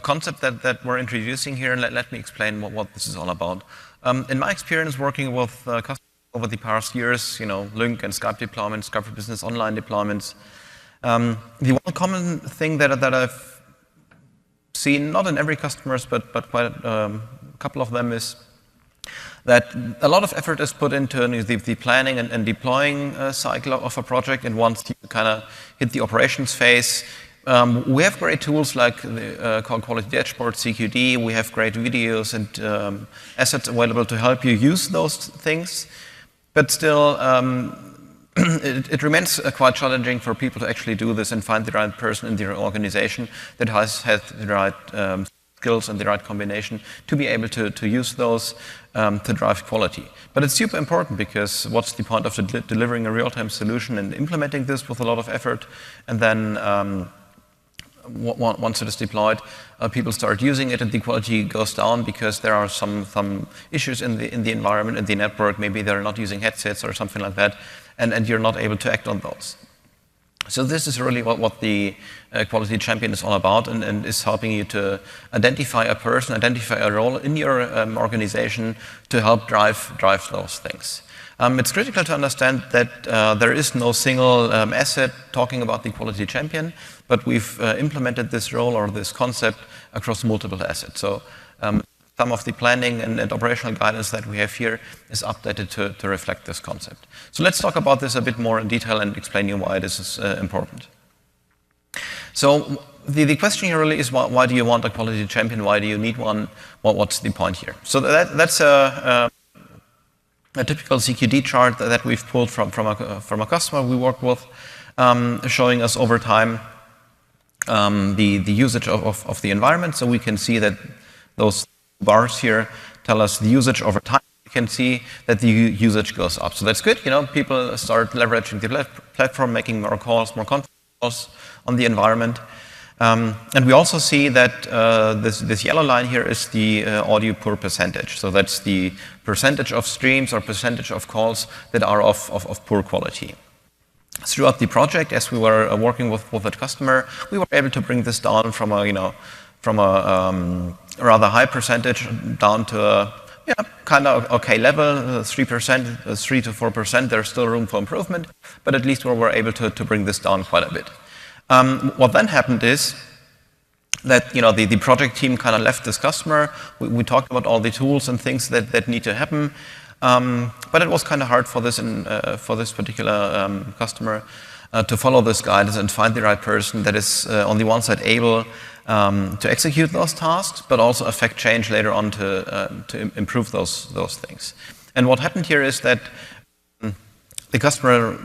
[SPEAKER 3] concept that we're introducing here, and let me explain what this is all about. In my experience working with customers over the past years, Lync and Skype deployments, Skype for Business online deployments, the one common thing that I've seen, not in every customer, but quite a couple of them, is that a lot of effort is put into the planning and deploying cycle of a project, and once you kind of hit the operations phase, we have great tools like the Quality Dashboard, CQD. We have great videos and assets available to help you use those things. But still, it remains quite challenging for people to actually do this and find the right person in their organization that has the right skills and the right combination to be able to use those to drive quality. But it's super important, because what's the point of delivering a real-time solution and implementing this with a lot of effort, and then once it is deployed, people start using it and the quality goes down because there are some issues in the environment, in the network. Maybe they're not using headsets or something like that, and you're not able to act on those. So this is really what the Quality Champion is all about, and is helping you to identify a person, identify a role in your organization to help drive those things. It's critical to understand that there is no single asset talking about the Quality Champion, but we've implemented this role or this concept across multiple assets. So some of the planning and operational guidance that we have here is updated to reflect this concept. So let's talk about this a bit more in detail and explain you why this is important. So the question here really is, why do you want a Quality Champion? Why do you need one? What's the point here? So that's a typical CQD chart that we've pulled from a customer we work with, showing us over time the usage of the environment. So we can see that those bars here tell us the usage over time. You can see that the usage goes up. So that's good. People start leveraging the platform, making more calls, more conference calls on the environment. And we also see that this yellow line here is the audio per percentage. So that's the percentage of streams or percentage of calls that are of poor quality. Throughout the project, as we were working with that customer, we were able to bring this down from a rather high percentage down to a kind of okay level, 3%, 3 to 4%. There's still room for improvement, but at least we were able to bring this down quite a bit. What then happened is that the project team kind of left this customer. We talked about all the tools and things that need to happen, but it was kind of hard for this particular customer to follow this guidance and find the right person that is on the one side able to execute those tasks, but also affect change later on to improve those things. And what happened here is that the customer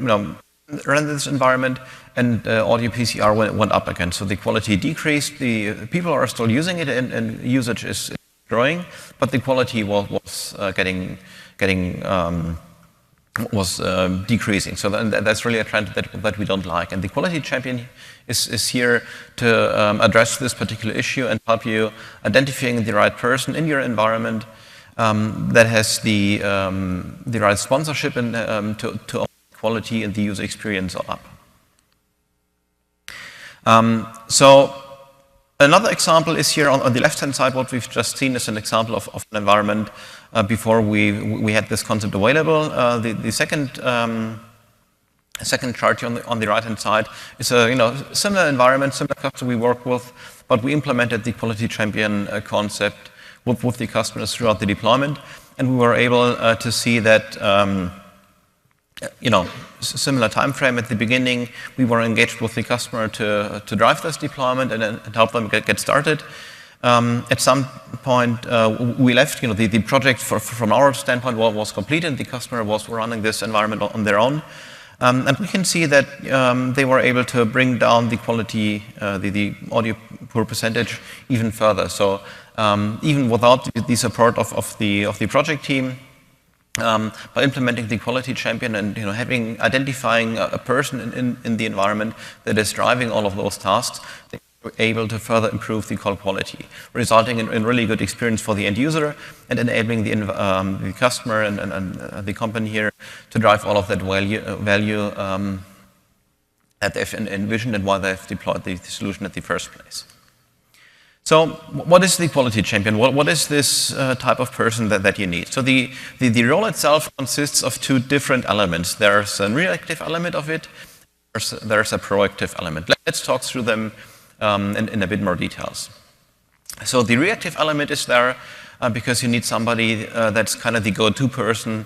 [SPEAKER 3] ran this environment, and audio PCR went up again. So the quality decreased. The people are still using it, and usage is growing, but the quality was decreasing. So that's really a trend that we don't like. And the Quality Champion is here to address this particular issue and help you identifying the right person in your environment that has the right sponsorship and to quality and the user experience up. So another example is here on the left-hand side. What we've just seen is an example of an environment before we had this concept available. The second chart here on the right-hand side is a similar environment, similar customer we work with, but we implemented the Quality Champion concept with the customers throughout the deployment, and we were able to see that, similar time frame at the beginning, we were engaged with the customer to drive this deployment and help them get started. At some point, we left. The project from our standpoint was complete, and the customer was running this environment on their own. And we can see that they were able to bring down the quality, the audio poor percentage even further. So even without the support of the project team, by implementing the quality champion and identifying a person in the environment that is driving all of those tasks, they were able to further improve the call quality, resulting in really good experience for the end user and enabling the customer and the company here to drive all of that value that they've envisioned and why they've deployed the solution at the first place. So what is the quality champion? What is this type of person that you need? So the role itself consists of two different elements. There's a reactive element of it. There's a proactive element. Let's talk through them in a bit more details. So the reactive element is there because you need somebody that's kind of the go-to person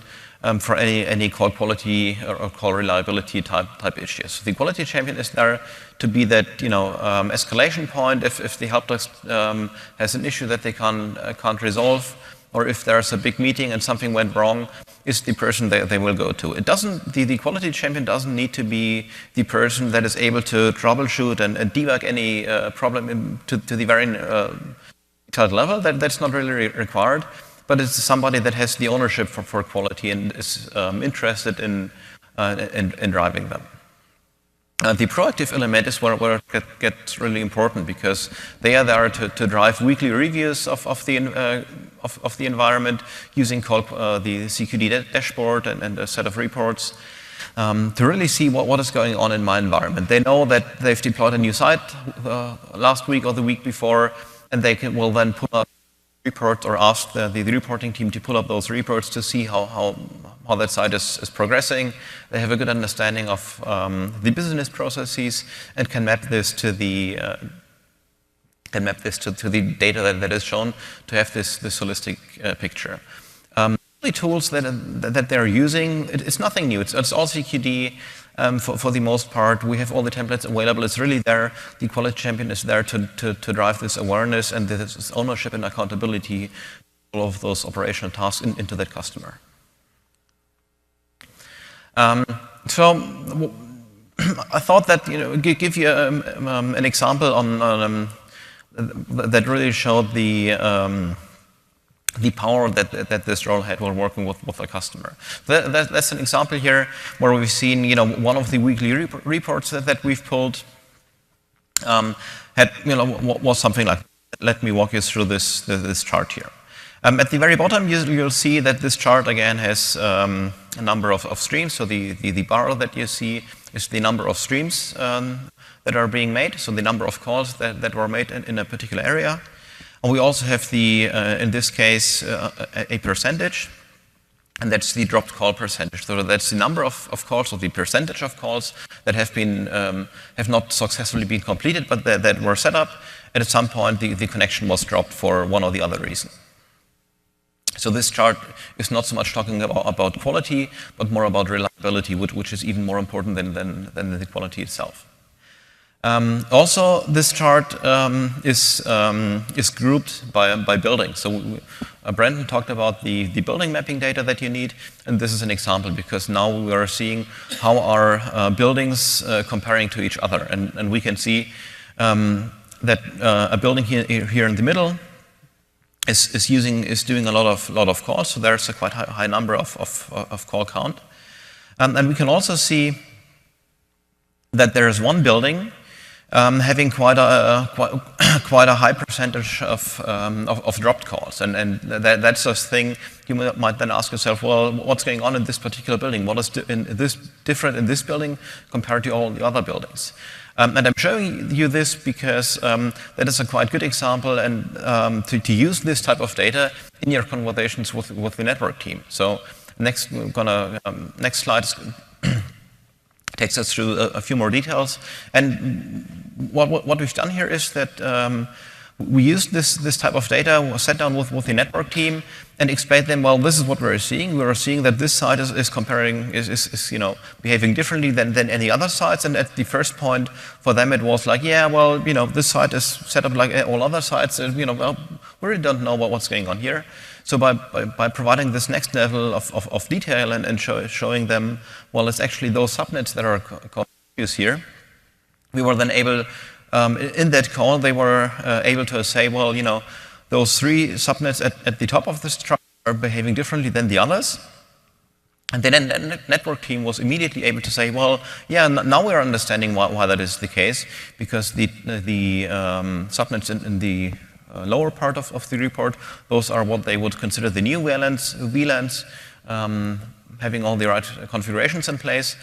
[SPEAKER 3] for any call quality or call reliability type issues. So the quality champion is there to be that escalation point if the help desk has an issue that they can't resolve, or if there's a big meeting and something went wrong, is the person they will go to. It doesn't. The quality champion doesn't need to be the person that is able to troubleshoot and debug any problem to the very detailed level. That's not really required. But it's somebody that has the ownership for quality and is interested in driving them. The proactive element is where it gets really important because they are there to drive weekly reviews of the environment using the CQD dashboard and a set of reports to really see what is going on in my environment. They know that they've deployed a new site last week or the week before, and they will then pull up report or ask the reporting team to pull up those reports to see how that site is progressing. They have a good understanding of the business processes and can map this to the data that is shown to have this holistic picture. The tools that they're using, it's nothing new. It's all CQD. For the most part, we have all the templates available. It's really there. The quality champion is there to drive this awareness and this ownership and accountability, all of those operational tasks into that customer. So I thought that give you an example on that really showed the power that this role had while working with a customer. That's an example here where we've seen, one of the weekly reports that we've pulled was something like. Let me walk you through this chart here. At the very bottom, you'll see that this chart again has a number of streams. So the bar that you see is the number of streams that are being made. So the number of calls that were made in a particular area. And we also have in this case, a percentage, and that's the dropped call percentage. So that's the number of calls, or the percentage of calls that have not successfully been completed, but that were set up, and at some point the connection was dropped for one or the other reason. So this chart is not so much talking about quality, but more about reliability, which is even more important than the quality itself. Also, this chart is grouped by building. So Brandon talked about the building mapping data that you need, and this is an example because now we are seeing how are buildings comparing to each other, and we can see that a building here in the middle is doing a lot of calls. So there's a quite high number of call count, and we can also see that there is one building having quite a high percentage of dropped calls, and that's a thing you might then ask yourself, well, what's going on in this particular building? What is different in this building compared to all the other buildings? And I'm showing you this because that is a quite good example, and to use this type of data in your conversations with the network team. So next slide takes us through a few more details. And what we've done here is that we used this type of data, sat down with the network team, and explained them, well, this is what we're seeing. We're seeing that this site is behaving differently than any other sites. And at the first point for them, it was like, yeah, well, this site is set up like all other sites. And, well, we really don't know what's going on here. So by providing this next level of detail and showing them, well, it's actually those subnets that are confused here, we were then able, in that call, they were able to say, well, those 3 subnets at the top of the structure are behaving differently than the others. And then the network team was immediately able to say, well, yeah, now we're understanding why that is the case, because the subnets in the lower part of the report, those are what they would consider the new VLANs, having all the right configurations in place.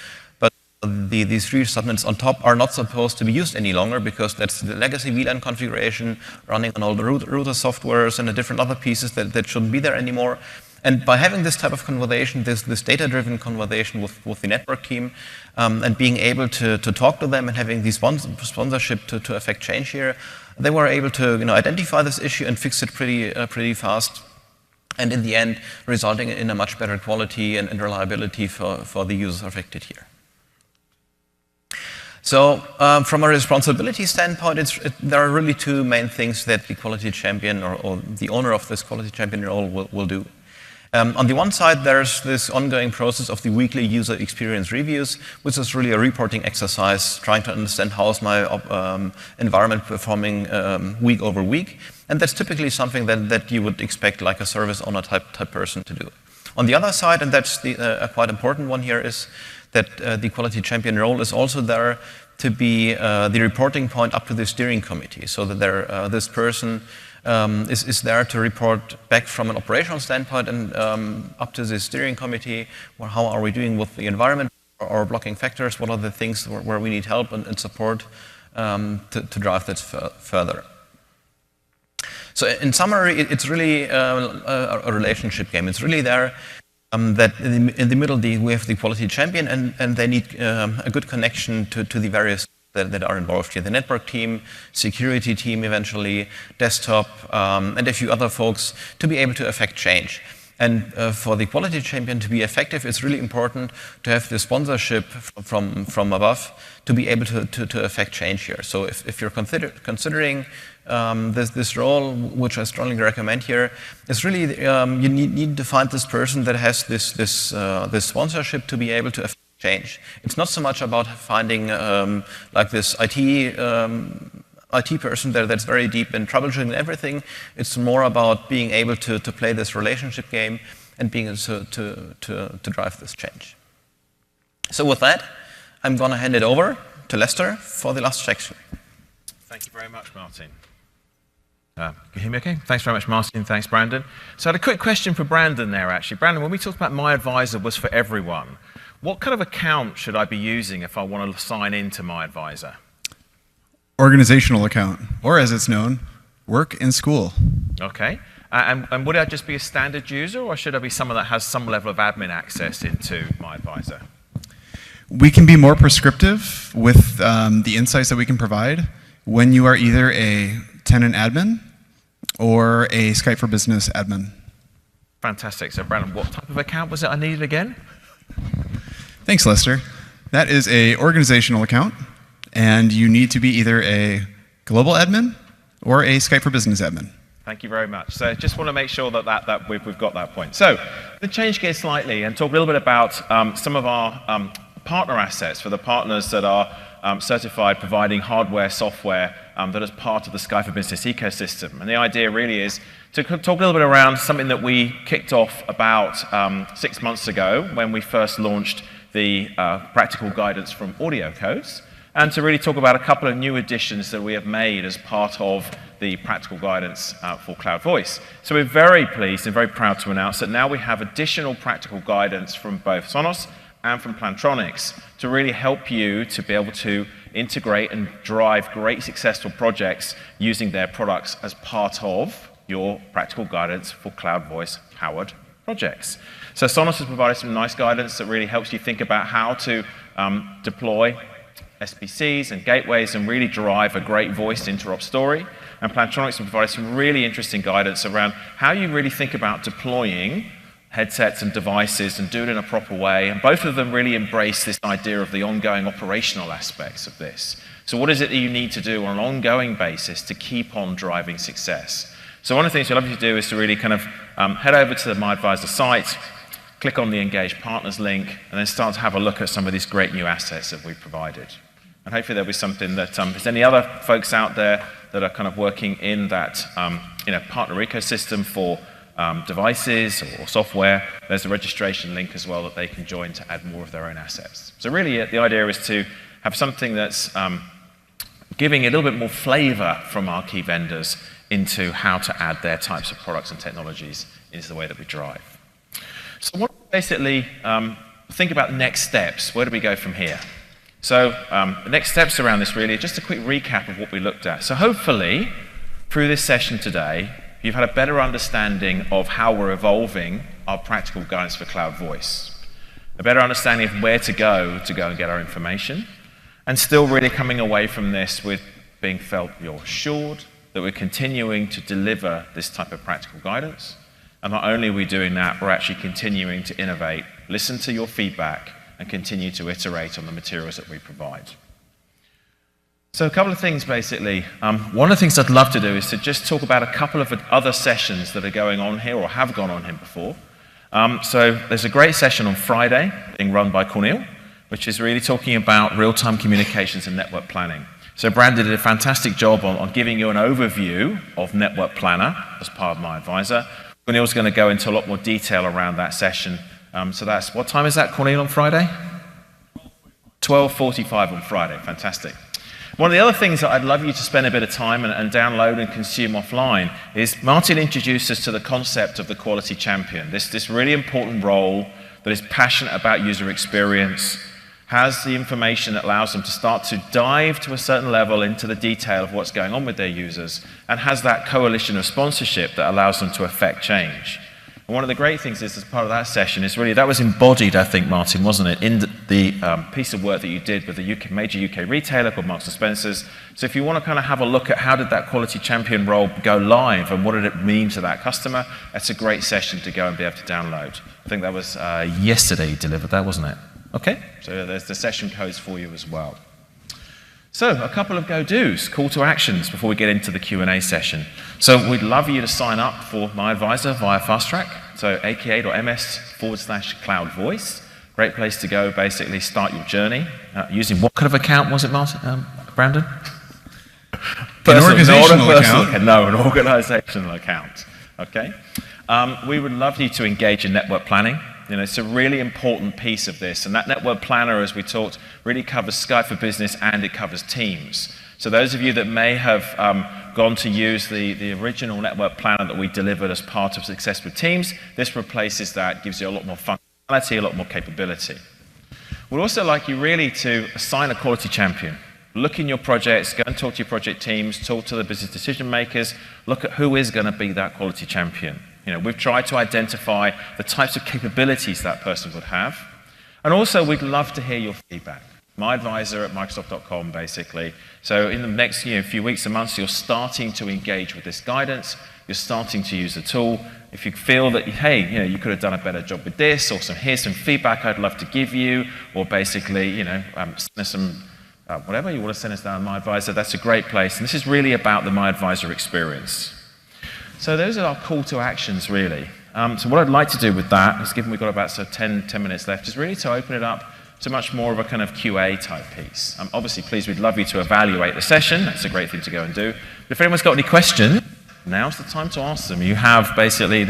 [SPEAKER 3] These 3 subnets on top are not supposed to be used any longer because that's the legacy VLAN configuration running on all the router softwares and the different other pieces that shouldn't be there anymore. And by having this type of conversation, this data-driven conversation with the network team, and being able to talk to them and having the sponsorship to affect change here, they were able to identify this issue and fix it pretty fast. And in the end, resulting in a much better quality and reliability for the users affected here. So from a responsibility standpoint, there are really 2 main things that the quality champion or the owner of this quality champion role will do. On the one side, there's this ongoing process of the weekly user experience reviews, which is really a reporting exercise, trying to understand how is my environment performing week over week. And that's typically something that you would expect like a service owner type person to do. On the other side, and that's a quite important one here, is that the quality champion role is also there to be the reporting point up to the steering committee, so that this person is there to report back from an operational standpoint and up to the steering committee, or how are we doing with the environment or blocking factors, what are the things where we need help and support to drive that further. So in summary, it's really a relationship game. It's really there that in the middle we have the quality champion, and they need a good connection to the various that are involved here. The network team, security team eventually, desktop, and a few other folks to be able to affect change. And for the quality champion to be effective, it's really important to have the sponsorship from above to be able to affect change here. So if you're considering this role, which I strongly recommend here, is really you need to find this person that has this sponsorship to be able to affect change. It's not so much about finding like this IT person that's very deep in troubleshooting everything. It's more about being able to play this relationship game and being able to drive this change. So with that, I'm going to hand it over to Lester for the last section.
[SPEAKER 1] Thank you very much, Martin. Can you hear me okay? Thanks very much, Martin. Thanks, Brandon. So I had a quick question for Brandon there, actually. Brandon, when we talked about My Advisor was for everyone, what kind of account should I be using if I want to sign into My Advisor?
[SPEAKER 2] Organizational account, or as it's known, work in school.
[SPEAKER 1] Okay. And would I just be a standard user, or should I be someone that has some level of admin access into My Advisor?
[SPEAKER 2] We can be more prescriptive with the insights that we can provide when you are either a tenant admin or a Skype for Business admin.
[SPEAKER 1] Fantastic. So, Brandon, what type of account was it I needed again?
[SPEAKER 2] Thanks, Lester. That is an organizational account, and you need to be either a global admin or a Skype for Business admin.
[SPEAKER 1] Thank you very much. So just want to make sure that we've got that point. So to change gears slightly and talk a little bit about some of our partner assets for the partners that are certified providing hardware, software that is part of the Skype for Business ecosystem. And the idea really is to talk a little bit around something that we kicked off about 6 months ago when we first launched the practical guidance from Audio Codes, and to really talk about a couple of new additions that we have made as part of the practical guidance for Cloud Voice. So we're very pleased and very proud to announce that now we have additional practical guidance from both Sonos and from Plantronics to really help you to be able to integrate and drive great successful projects using their products as part of your practical guidance for Cloud Voice powered projects. So Sonos has provided some nice guidance that really helps you think about how to deploy SBCs and gateways and really drive a great voice interop story. And Plantronics will provide some really interesting guidance around how you really think about deploying headsets and devices and do it in a proper way. And both of them really embrace this idea of the ongoing operational aspects of this. So what is it that you need to do on an ongoing basis to keep on driving success? So one of the things we'd love you to do is to really kind of head over to the MyAdvisor site, click on the Engage Partners link, and then start to have a look at some of these great new assets that we've provided. And hopefully there'll be something that, if there's any other folks out there that are kind of working in that partner ecosystem for devices or software, there's a registration link as well that they can join to add more of their own assets. So really the idea is to have something that's giving a little bit more flavor from our key vendors into how to add their types of products and technologies into the way that we drive. So what basically think about the next steps. Where do we go from here? So the next steps around this really are just a quick recap of what we looked at. So hopefully through this session today, you've had a better understanding of how we're evolving our practical guidance for cloud voice, a better understanding of where to go and get our information, and still really coming away from this with being felt you're assured that we're continuing to deliver this type of practical guidance. And not only are we doing that, we're actually continuing to innovate, listen to your feedback, and continue to iterate on the materials that we provide. So a couple of things, basically. One of the things I'd love to do is to just talk about a couple of other sessions that are going on here or have gone on here before. So there's a great session on Friday being run by Cornel, which is really talking about real-time communications and network planning. So Brandon did a fantastic job on giving you an overview of Network Planner as part of MyAdvisor. Cornel's going to go into a lot more detail around that session. So that's, what time is that, Cornel, on Friday? 12:45 on Friday. Fantastic. One of the other things that I'd love you to spend a bit of time and download and consume offline is Martin introduced us to the concept of the quality champion. This really important role that is passionate about user experience, has the information that allows them to start to dive to a certain level into the detail of what's going on with their users, and has that coalition of sponsorship that allows them to affect change. And one of the great things is, as part of that session, is really that was embodied, I think, Martin, wasn't it, in the piece of work that you did with the major UK retailer called Marks & Spencer's. So if you want to kind of have a look at how did that quality champion role go live and what did it mean to that customer, that's a great session to go and be able to download. I think that was yesterday you delivered that, wasn't it? Okay, so there's the session codes for you as well. So a couple of go-dos, call to actions before we get into the Q&A session. So we'd love you to sign up for MyAdvisor via Fast Track, so aka.ms/cloud voice. Great place to go, basically start your journey. Using what kind of account was it, Martin, Brandon?
[SPEAKER 2] An organizational account?
[SPEAKER 1] No, an organizational account, okay? We would love you to engage in network planning. You know, it's a really important piece of this, and that network planner, as we talked, really covers Skype for Business and it covers Teams. So those of you that may have gone to use the original network planner that we delivered as part of Success with Teams, this replaces that, gives you a lot more functionality, a lot more capability. We'd also like you really to assign a quality champion. Look in your projects, go and talk to your project teams, talk to the business decision makers, look at who is going to be that quality champion. You know, we've tried to identify the types of capabilities that person would have. And also, we'd love to hear your feedback. MyAdvisor@Microsoft.com, basically. So in the next few weeks and months, you're starting to engage with this guidance. You're starting to use the tool. If you feel that, hey, you could have done a better job with this, or here's some feedback I'd love to give you, or basically, send us some, whatever you want to send us down MyAdvisor, that's a great place. And this is really about the MyAdvisor experience. So those are our call to actions, really. So what I'd like to do with that, is given we've got about 10 minutes left, is really to open it up to much more of a kind of QA type piece. Obviously, please, we'd love you to evaluate the session. That's a great thing to go and do. But if anyone's got any questions, now's the time to ask them. You have basically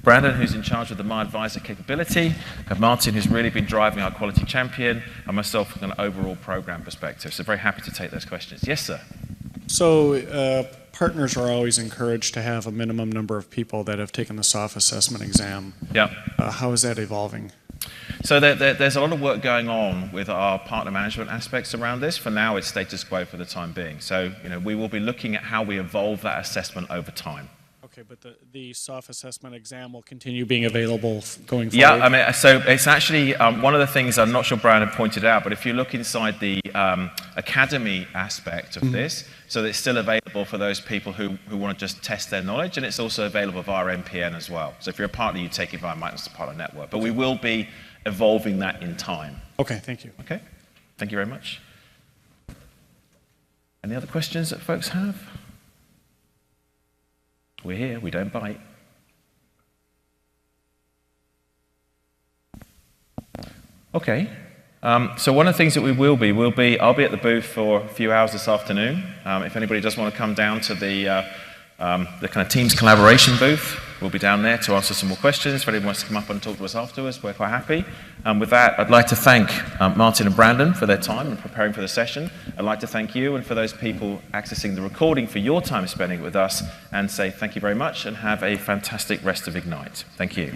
[SPEAKER 1] Brandon, who's in charge of the MyAdvisor capability, and Martin, who's really been driving our quality champion, and myself from an overall program perspective. So very happy to take those questions. Yes, sir.
[SPEAKER 4] So partners are always encouraged to have a minimum number of people that have taken the SOF assessment exam.
[SPEAKER 1] Yeah.
[SPEAKER 4] How is that evolving?
[SPEAKER 1] So there's a lot of work going on with our partner management aspects around this. For now, it's status quo for the time being. So we will be looking at how we evolve that assessment over time.
[SPEAKER 4] Okay, but the self-assessment exam will continue being available going forward?
[SPEAKER 1] Yeah, I mean, so it's actually one of the things, I'm not sure Brian had pointed out, but if you look inside the academy aspect of this, so it's still available for those people who want to just test their knowledge, and it's also available via MPN as well. So if you're a partner, you take it via Microsoft Partner Network. But we will be evolving that in time.
[SPEAKER 4] Okay, thank you.
[SPEAKER 1] Okay, thank you very much. Any other questions that folks have? We're here, we don't bite. Okay, so one of the things that I'll be at the booth for a few hours this afternoon. If anybody does want to come down to the kind of Teams collaboration booth, we'll be down there to answer some more questions. If anybody wants to come up and talk to us afterwards, we're quite happy. With that, I'd like to thank Martin and Brandon for their time and preparing for the session. I'd like to thank you and for those people accessing the recording for your time spending with us, and say thank you very much and have a fantastic rest of Ignite. Thank you.